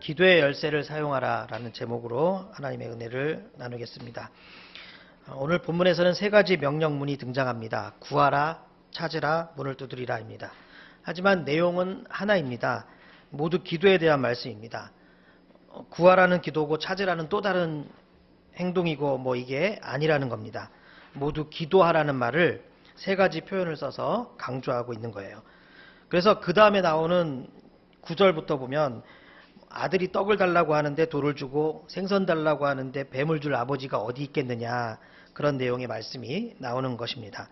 기도의 열쇠를 사용하라 라는 제목으로 하나님의 은혜를 나누겠습니다. 오늘 본문에서는 세 가지 명령문이 등장합니다. 구하라, 찾으라, 문을 두드리라입니다. 하지만 내용은 하나입니다. 모두 기도에 대한 말씀입니다. 구하라는 기도고 찾으라는 또 다른 행동이고 이게 아니라는 겁니다. 모두 기도하라는 말을 세 가지 표현을 써서 강조하고 있는 거예요. 그래서 그 다음에 나오는 9절부터 보면 아들이 떡을 달라고 하는데 돌을 주고 생선 달라고 하는데 뱀을 줄 아버지가 어디 있겠느냐, 그런 내용의 말씀이 나오는 것입니다.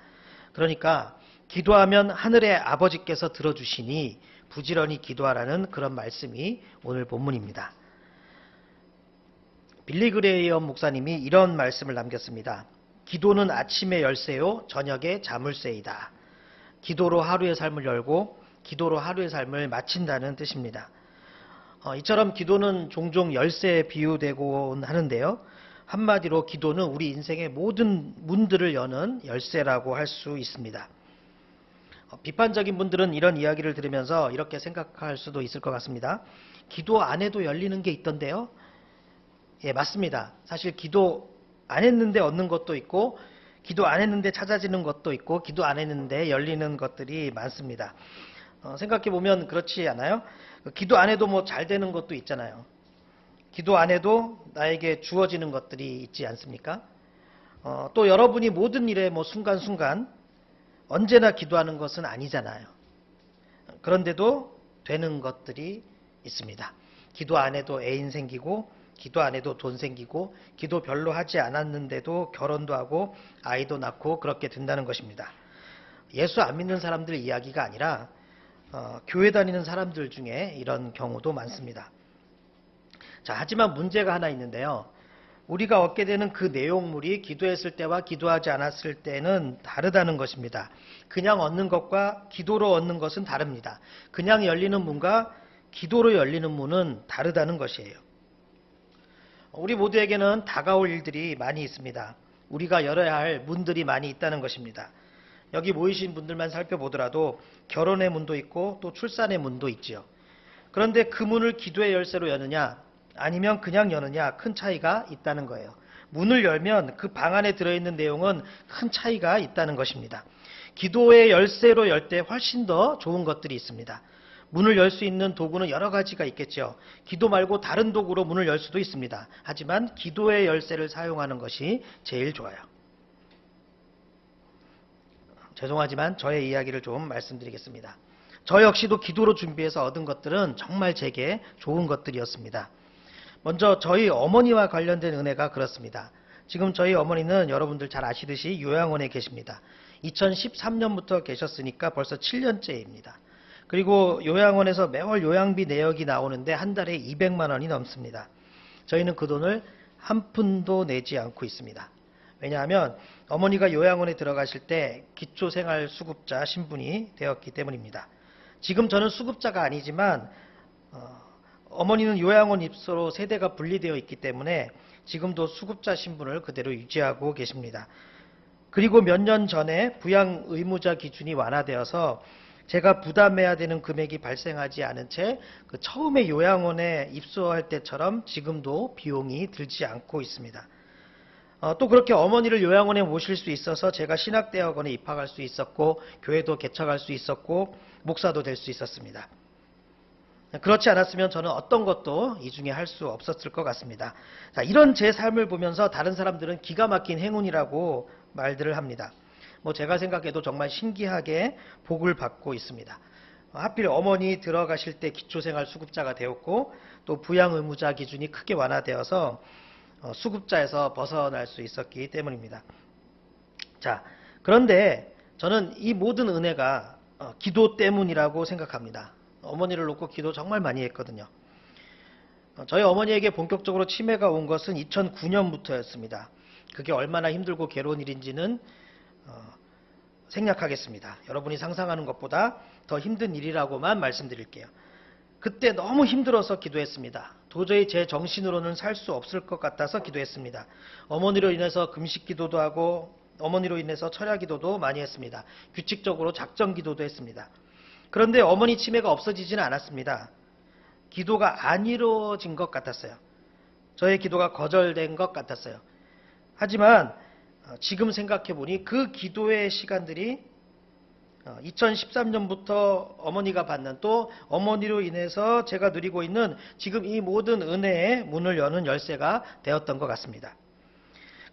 그러니까 기도하면 하늘의 아버지께서 들어주시니 부지런히 기도하라는 그런 말씀이 오늘 본문입니다. 빌리 그레이엄 목사님이 이런 말씀을 남겼습니다. 기도는 아침의 열쇠요 저녁의 자물쇠이다. 기도로 하루의 삶을 열고 기도로 하루의 삶을 마친다는 뜻입니다. 이처럼 기도는 종종 열쇠에 비유되곤 하는데요. 한마디로 기도는 우리 인생의 모든 문들을 여는 열쇠라고 할 수 있습니다. 비판적인 분들은 이런 이야기를 들으면서 이렇게 생각할 수도 있을 것 같습니다. 기도 안 해도 열리는 게 있던데요? 예, 맞습니다. 사실 기도 안 했는데 얻는 것도 있고, 기도 안 했는데 찾아지는 것도 있고, 기도 안 했는데 열리는 것들이 많습니다. 생각해보면 그렇지 않아요? 기도 안 해도 잘 되는 것도 있잖아요. 기도 안 해도 나에게 주어지는 것들이 있지 않습니까? 또 여러분이 모든 일에 순간순간 언제나 기도하는 것은 아니잖아요. 그런데도 되는 것들이 있습니다. 기도 안 해도 애인 생기고, 기도 안 해도 돈 생기고, 기도 별로 하지 않았는데도 결혼도 하고 아이도 낳고 그렇게 된다는 것입니다. 예수 안 믿는 사람들 이야기가 아니라 교회 다니는 사람들 중에 이런 경우도 많습니다. 자, 하지만 문제가 하나 있는데요. 우리가 얻게 되는 그 내용물이 기도했을 때와 기도하지 않았을 때는 다르다는 것입니다. 그냥 얻는 것과 기도로 얻는 것은 다릅니다. 그냥 열리는 문과 기도로 열리는 문은 다르다는 것이에요. 우리 모두에게는 다가올 일들이 많이 있습니다. 우리가 열어야 할 문들이 많이 있다는 것입니다. 여기 모이신 분들만 살펴보더라도 결혼의 문도 있고 또 출산의 문도 있지요. 그런데 그 문을 기도의 열쇠로 여느냐 아니면 그냥 여느냐 큰 차이가 있다는 거예요. 문을 열면 그 방 안에 들어있는 내용은 큰 차이가 있다는 것입니다. 기도의 열쇠로 열 때 훨씬 더 좋은 것들이 있습니다. 문을 열 수 있는 도구는 여러 가지가 있겠죠. 기도 말고 다른 도구로 문을 열 수도 있습니다. 하지만 기도의 열쇠를 사용하는 것이 제일 좋아요. 죄송하지만 저의 이야기를 좀 말씀드리겠습니다. 저 역시도 기도로 준비해서 얻은 것들은 정말 제게 좋은 것들이었습니다. 먼저 저희 어머니와 관련된 은혜가 그렇습니다. 지금 저희 어머니는 여러분들 잘 아시듯이 요양원에 계십니다. 2013년부터 계셨으니까 벌써 7년째입니다. 그리고 요양원에서 매월 요양비 내역이 나오는데 한 달에 200만 원이 넘습니다. 저희는 그 돈을 한 푼도 내지 않고 있습니다. 왜냐하면 어머니가 요양원에 들어가실 때 기초생활수급자 신분이 되었기 때문입니다. 지금 저는 수급자가 아니지만 어머니는 요양원 입소로 세대가 분리되어 있기 때문에 지금도 수급자 신분을 그대로 유지하고 계십니다. 그리고 몇 년 전에 부양 의무자 기준이 완화되어서 제가 부담해야 되는 금액이 발생하지 않은 채 처음에 요양원에 입소할 때처럼 지금도 비용이 들지 않고 있습니다. 또 그렇게 어머니를 요양원에 모실 수 있어서 제가 신학대학원에 입학할 수 있었고 교회도 개척할 수 있었고 목사도 될 수 있었습니다. 그렇지 않았으면 저는 어떤 것도 이 중에 할 수 없었을 것 같습니다. 자, 이런 제 삶을 보면서 다른 사람들은 기가 막힌 행운이라고 말들을 합니다. 제가 생각해도 정말 신기하게 복을 받고 있습니다. 하필 어머니 들어가실 때 기초생활 수급자가 되었고 또 부양의무자 기준이 크게 완화되어서 수급자에서 벗어날 수 있었기 때문입니다. 자, 그런데 저는 이 모든 은혜가 기도 때문이라고 생각합니다. 어머니를 놓고 기도 정말 많이 했거든요. 저희 어머니에게 본격적으로 치매가 온 것은 2009년부터였습니다. 그게 얼마나 힘들고 괴로운 일인지는 생략하겠습니다. 여러분이 상상하는 것보다 더 힘든 일이라고만 말씀드릴게요. 그때 너무 힘들어서 기도했습니다. 도저히 제 정신으로는 살 수 없을 것 같아서 기도했습니다. 어머니로 인해서 금식 기도도 하고 어머니로 인해서 철야 기도도 많이 했습니다. 규칙적으로 작정 기도도 했습니다. 그런데 어머니 치매가 없어지지는 않았습니다. 기도가 안 이루어진 것 같았어요. 저의 기도가 거절된 것 같았어요. 하지만 지금 생각해 보니 그 기도의 시간들이 2013년부터 어머니가 받는, 또 어머니로 인해서 제가 누리고 있는 지금 이 모든 은혜의 문을 여는 열쇠가 되었던 것 같습니다.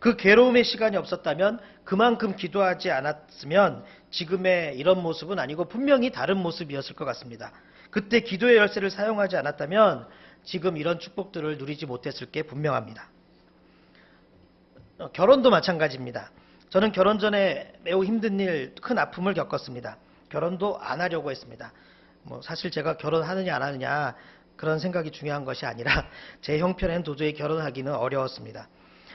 그 괴로움의 시간이 없었다면, 그만큼 기도하지 않았으면 지금의 이런 모습은 아니고 분명히 다른 모습이었을 것 같습니다. 그때 기도의 열쇠를 사용하지 않았다면 지금 이런 축복들을 누리지 못했을 게 분명합니다. 결혼도 마찬가지입니다. 저는 결혼 전에 매우 힘든 일, 큰 아픔을 겪었습니다. 결혼도 안 하려고 했습니다. 사실 제가 결혼하느냐 안 하느냐 그런 생각이 중요한 것이 아니라 제 형편엔 도저히 결혼하기는 어려웠습니다.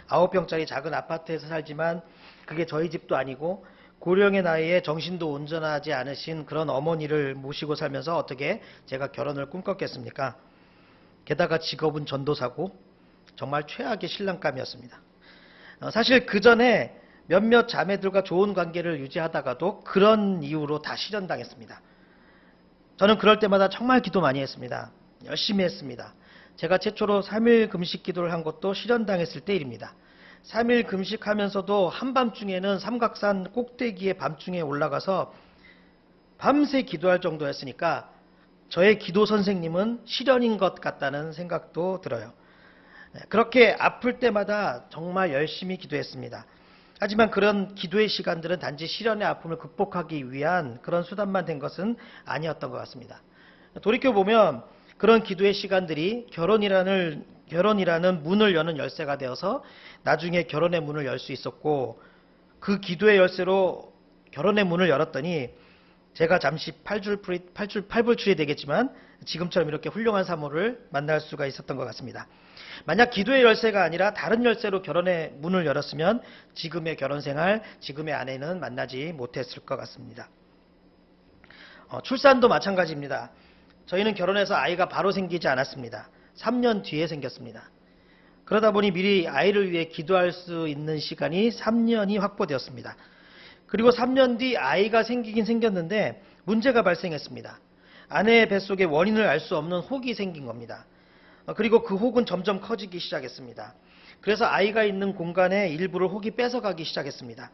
9평짜리 작은 아파트에서 살지만 그게 저희 집도 아니고 고령의 나이에 정신도 온전하지 않으신 그런 어머니를 모시고 살면서 어떻게 제가 결혼을 꿈꿨겠습니까? 게다가 직업은 전도사고 정말 최악의 신랑감이었습니다. 사실 그 전에 몇몇 자매들과 좋은 관계를 유지하다가도 그런 이유로 다 실현당했습니다. 저는 그럴 때마다 정말 기도 많이 했습니다. 열심히 했습니다. 제가 최초로 3일 금식 기도를 한 것도 실현당했을 때 일입니다. 3일 금식하면서도 한밤중에는 삼각산 꼭대기에 밤중에 올라가서 밤새 기도할 정도였으니까 저의 기도 선생님은 실현인 것 같다는 생각도 들어요. 그렇게 아플 때마다 정말 열심히 기도했습니다. 하지만 그런 기도의 시간들은 단지 실현의 아픔을 극복하기 위한 그런 수단만 된 것은 아니었던 것 같습니다. 돌이켜보면 그런 기도의 시간들이 결혼이라는 문을 여는 열쇠가 되어서 나중에 결혼의 문을 열 수 있었고, 그 기도의 열쇠로 결혼의 문을 열었더니 제가 잠시 팔불출이 되겠지만 지금처럼 이렇게 훌륭한 사모를 만날 수가 있었던 것 같습니다. 만약 기도의 열쇠가 아니라 다른 열쇠로 결혼의 문을 열었으면 지금의 결혼생활, 지금의 아내는 만나지 못했을 것 같습니다. 출산도 마찬가지입니다. 저희는 결혼해서 아이가 바로 생기지 않았습니다. 3년 뒤에 생겼습니다. 그러다 보니 미리 아이를 위해 기도할 수 있는 시간이 3년이 확보되었습니다. 그리고 3년 뒤 아이가 생기긴 생겼는데 문제가 발생했습니다. 아내의 뱃속에 원인을 알 수 없는 혹이 생긴 겁니다. 그리고 그 혹은 점점 커지기 시작했습니다. 그래서 아이가 있는 공간의 일부를 혹이 뺏어가기 시작했습니다.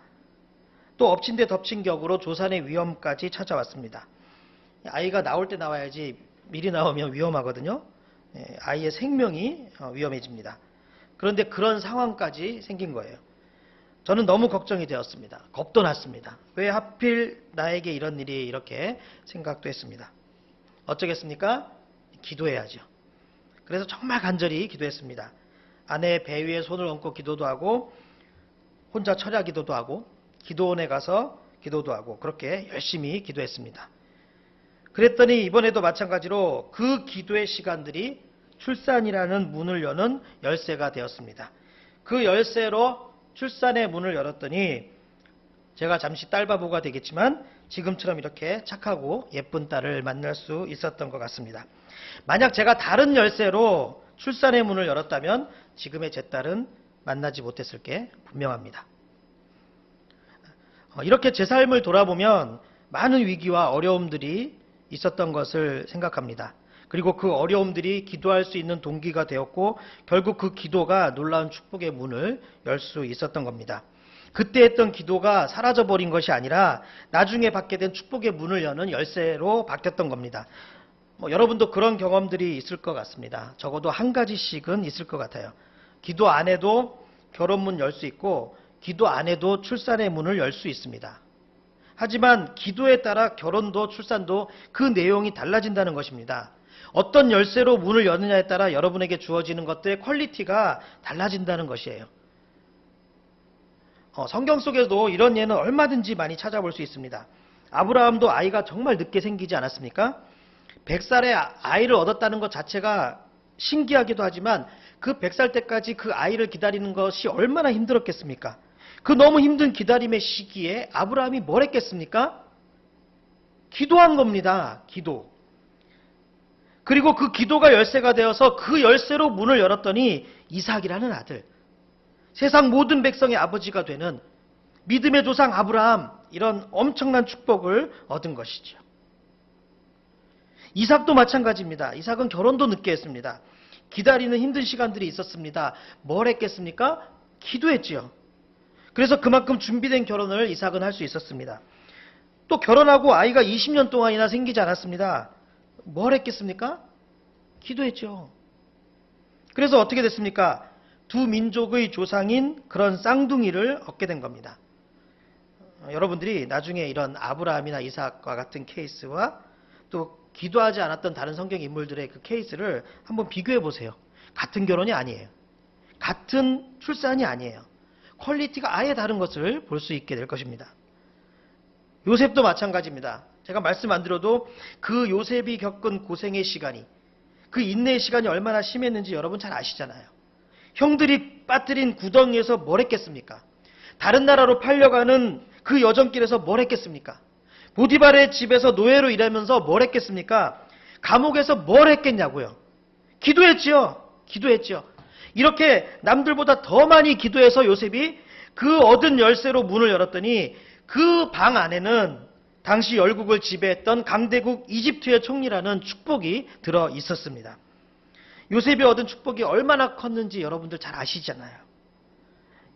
또 엎친 데 덮친 격으로 조산의 위험까지 찾아왔습니다. 아이가 나올 때 나와야지 미리 나오면 위험하거든요. 아이의 생명이 위험해집니다. 그런데 그런 상황까지 생긴 거예요. 저는 너무 걱정이 되었습니다. 겁도 났습니다. 왜 하필 나에게 이런 일이, 이렇게 생각도 했습니다. 어쩌겠습니까? 기도해야죠. 그래서 정말 간절히 기도했습니다. 아내의 배 위에 손을 얹고 기도도 하고, 혼자 철야 기도도 하고, 기도원에 가서 기도도 하고, 그렇게 열심히 기도했습니다. 그랬더니 이번에도 마찬가지로 그 기도의 시간들이 출산이라는 문을 여는 열쇠가 되었습니다. 그 열쇠로 출산의 문을 열었더니 제가 잠시 딸바보가 되겠지만 지금처럼 이렇게 착하고 예쁜 딸을 만날 수 있었던 것 같습니다. 만약 제가 다른 열쇠로 출산의 문을 열었다면 지금의 제 딸은 만나지 못했을 게 분명합니다. 이렇게 제 삶을 돌아보면 많은 위기와 어려움들이 있었던 것을 생각합니다. 그리고 그 어려움들이 기도할 수 있는 동기가 되었고, 결국 그 기도가 놀라운 축복의 문을 열 수 있었던 겁니다. 그때 했던 기도가 사라져버린 것이 아니라 나중에 받게 된 축복의 문을 여는 열쇠로 바뀌었던 겁니다. 여러분도 그런 경험들이 있을 것 같습니다. 적어도 한 가지씩은 있을 것 같아요. 기도 안 해도 결혼문 열 수 있고, 기도 안 해도 출산의 문을 열 수 있습니다. 하지만 기도에 따라 결혼도 출산도 그 내용이 달라진다는 것입니다. 어떤 열쇠로 문을 여느냐에 따라 여러분에게 주어지는 것들의 퀄리티가 달라진다는 것이에요. 성경 속에도 이런 예는 얼마든지 많이 찾아볼 수 있습니다. 아브라함도 아이가 정말 늦게 생기지 않았습니까? 100살에 아이를 얻었다는 것 자체가 신기하기도 하지만 그 100살 때까지 그 아이를 기다리는 것이 얼마나 힘들었겠습니까? 그 너무 힘든 기다림의 시기에 아브라함이 뭘 했겠습니까? 기도한 겁니다. 기도. 그리고 그 기도가 열쇠가 되어서 그 열쇠로 문을 열었더니 이삭이라는 아들, 세상 모든 백성의 아버지가 되는 믿음의 조상 아브라함, 이런 엄청난 축복을 얻은 것이죠. 이삭도 마찬가지입니다. 이삭은 결혼도 늦게 했습니다. 기다리는 힘든 시간들이 있었습니다. 뭘 했겠습니까? 기도했지요. 그래서 그만큼 준비된 결혼을 이삭은 할 수 있었습니다. 또 결혼하고 아이가 20년 동안이나 생기지 않았습니다. 뭘 했겠습니까? 기도했죠. 그래서 어떻게 됐습니까? 두 민족의 조상인 그런 쌍둥이를 얻게 된 겁니다. 여러분들이 나중에 이런 아브라함이나 이삭과 같은 케이스와 또 기도하지 않았던 다른 성경 인물들의 그 케이스를 한번 비교해 보세요. 같은 결혼이 아니에요. 같은 출산이 아니에요. 퀄리티가 아예 다른 것을 볼 수 있게 될 것입니다. 요셉도 마찬가지입니다. 제가 말씀 안 드려도 그 요셉이 겪은 고생의 시간이, 그 인내의 시간이 얼마나 심했는지 여러분 잘 아시잖아요. 형들이 빠뜨린 구덩이에서 뭘 했겠습니까? 다른 나라로 팔려가는 그 여정길에서 뭘 했겠습니까? 보디발의 집에서 노예로 일하면서 뭘 했겠습니까? 감옥에서 뭘 했겠냐고요. 기도했지요. 기도했지요. 이렇게 남들보다 더 많이 기도해서 요셉이 그 얻은 열쇠로 문을 열었더니 그 방 안에는 당시 열국을 지배했던 강대국 이집트의 총리라는 축복이 들어 있었습니다. 요셉이 얻은 축복이 얼마나 컸는지 여러분들 잘 아시잖아요.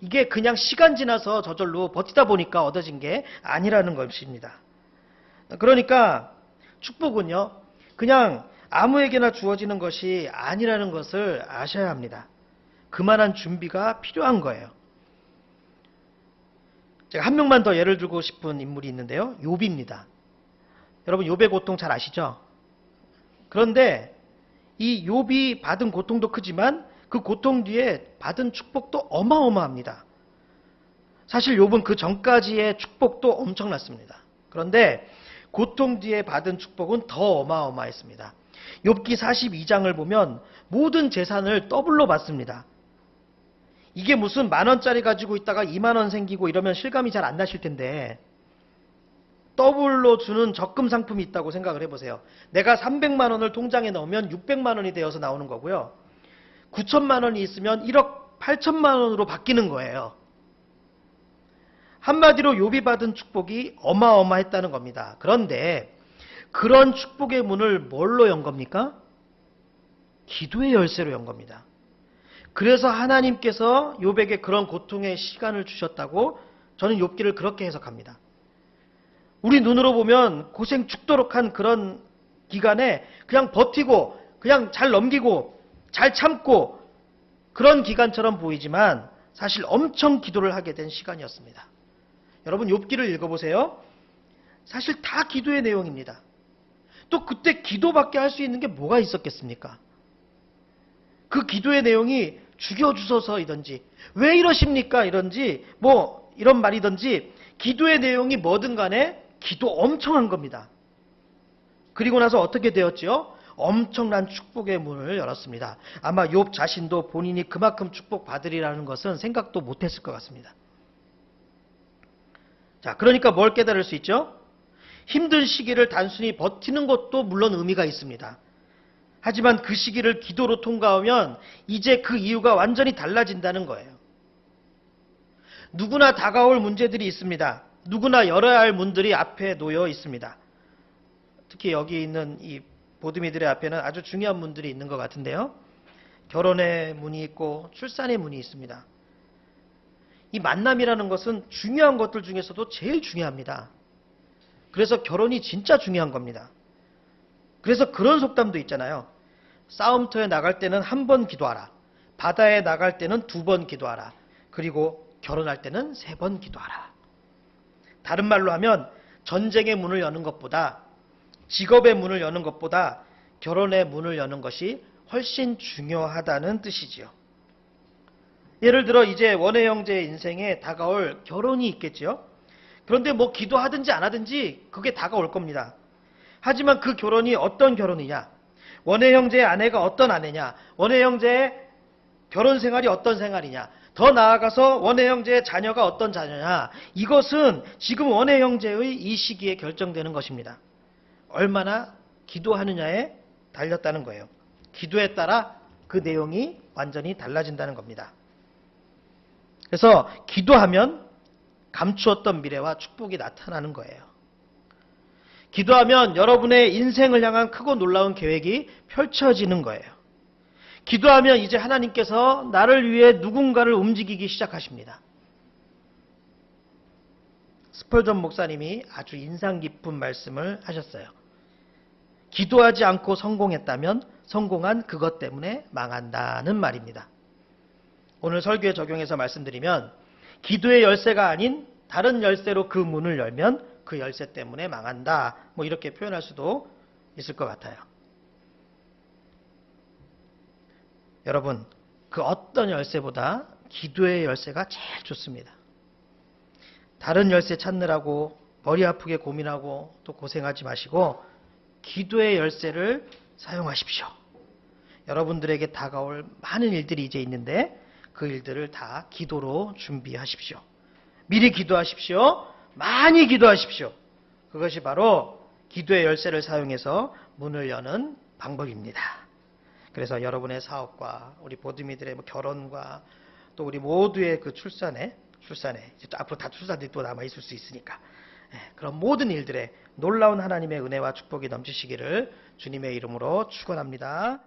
이게 그냥 시간 지나서 저절로 버티다 보니까 얻어진 게 아니라는 것입니다. 그러니까 축복은요, 그냥 아무에게나 주어지는 것이 아니라는 것을 아셔야 합니다. 그만한 준비가 필요한 거예요. 제가 한 명만 더 예를 들고 싶은 인물이 있는데요. 욥입니다. 여러분 욥의 고통 잘 아시죠? 그런데 이 욥이 받은 고통도 크지만 그 고통 뒤에 받은 축복도 어마어마합니다. 사실 욥은 그 전까지의 축복도 엄청났습니다. 그런데 고통 뒤에 받은 축복은 더 어마어마했습니다. 욥기 42장을 보면 모든 재산을 더블로 받습니다. 이게 무슨 10,000원짜리 가지고 있다가 20,000원 생기고 이러면 실감이 잘 안 나실 텐데 더블로 주는 적금 상품이 있다고 생각을 해보세요. 내가 300만 원을 통장에 넣으면 600만 원이 되어서 나오는 거고요. 9천만 원이 있으면 1억 8천만 원으로 바뀌는 거예요. 한마디로 욥이 받은 축복이 어마어마했다는 겁니다. 그런데 그런 축복의 문을 뭘로 연 겁니까? 기도의 열쇠로 연 겁니다. 그래서 하나님께서 욥에게 그런 고통의 시간을 주셨다고 저는 욥기를 그렇게 해석합니다. 우리 눈으로 보면 고생 죽도록 한 그런 기간에 그냥 버티고 그냥 잘 넘기고 잘 참고 그런 기간처럼 보이지만 사실 엄청 기도를 하게 된 시간이었습니다. 여러분 욥기를 읽어보세요. 사실 다 기도의 내용입니다. 또 그때 기도밖에 할 수 있는 게 뭐가 있었겠습니까? 그 기도의 내용이 죽여주소서이든지 왜 이러십니까 이런지 뭐 이런 말이든지 기도의 내용이 뭐든 간에 기도 엄청 한 겁니다. 그리고 나서 어떻게 되었죠? 엄청난 축복의 문을 열었습니다. 아마 욥 자신도 본인이 그만큼 축복받으리라는 것은 생각도 못했을 것 같습니다. 자, 그러니까 뭘 깨달을 수 있죠? 힘든 시기를 단순히 버티는 것도 물론 의미가 있습니다. 하지만 그 시기를 기도로 통과하면 이제 그 이유가 완전히 달라진다는 거예요. 누구나 다가올 문제들이 있습니다. 누구나 열어야 할 문들이 앞에 놓여 있습니다. 특히 여기 있는 이 보드미들의 앞에는 아주 중요한 문들이 있는 것 같은데요. 결혼의 문이 있고 출산의 문이 있습니다. 이 만남이라는 것은 중요한 것들 중에서도 제일 중요합니다. 그래서 결혼이 진짜 중요한 겁니다. 그래서 그런 속담도 있잖아요. 싸움터에 나갈 때는 1번 기도하라. 바다에 나갈 때는 2번 기도하라. 그리고 결혼할 때는 3번 기도하라. 다른 말로 하면 전쟁의 문을 여는 것보다 직업의 문을 여는 것보다 결혼의 문을 여는 것이 훨씬 중요하다는 뜻이지요. 예를 들어 이제 원혜 형제의 인생에 다가올 결혼이 있겠지요. 그런데 뭐 기도하든지 안 하든지 그게 다가올 겁니다. 하지만 그 결혼이 어떤 결혼이냐, 원혜 형제의 아내가 어떤 아내냐, 원혜 형제의 결혼 생활이 어떤 생활이냐, 더 나아가서 원혜 형제의 자녀가 어떤 자녀냐, 이것은 지금 원혜 형제의 이 시기에 결정되는 것입니다. 얼마나 기도하느냐에 달렸다는 거예요. 기도에 따라 그 내용이 완전히 달라진다는 겁니다. 그래서 기도하면 감추었던 미래와 축복이 나타나는 거예요. 기도하면 여러분의 인생을 향한 크고 놀라운 계획이 펼쳐지는 거예요. 기도하면 이제 하나님께서 나를 위해 누군가를 움직이기 시작하십니다. 스펄전 목사님이 아주 인상 깊은 말씀을 하셨어요. 기도하지 않고 성공했다면 성공한 그것 때문에 망한다는 말입니다. 오늘 설교에 적용해서 말씀드리면 기도의 열쇠가 아닌 다른 열쇠로 그 문을 열면 그 열쇠 때문에 망한다. 이렇게 표현할 수도 있을 것 같아요. 여러분, 그 어떤 열쇠보다 기도의 열쇠가 제일 좋습니다. 다른 열쇠 찾느라고 머리 아프게 고민하고 또 고생하지 마시고 기도의 열쇠를 사용하십시오. 여러분들에게 다가올 많은 일들이 이제 있는데 그 일들을 다 기도로 준비하십시오. 미리 기도하십시오. 많이 기도하십시오. 그것이 바로 기도의 열쇠를 사용해서 문을 여는 방법입니다. 그래서 여러분의 사업과 우리 보드미들의 결혼과 또 우리 모두의 그 출산에 이제 또 앞으로 다 출산들이 또 남아 있을 수 있으니까 그런 모든 일들에 놀라운 하나님의 은혜와 축복이 넘치시기를 주님의 이름으로 축원합니다.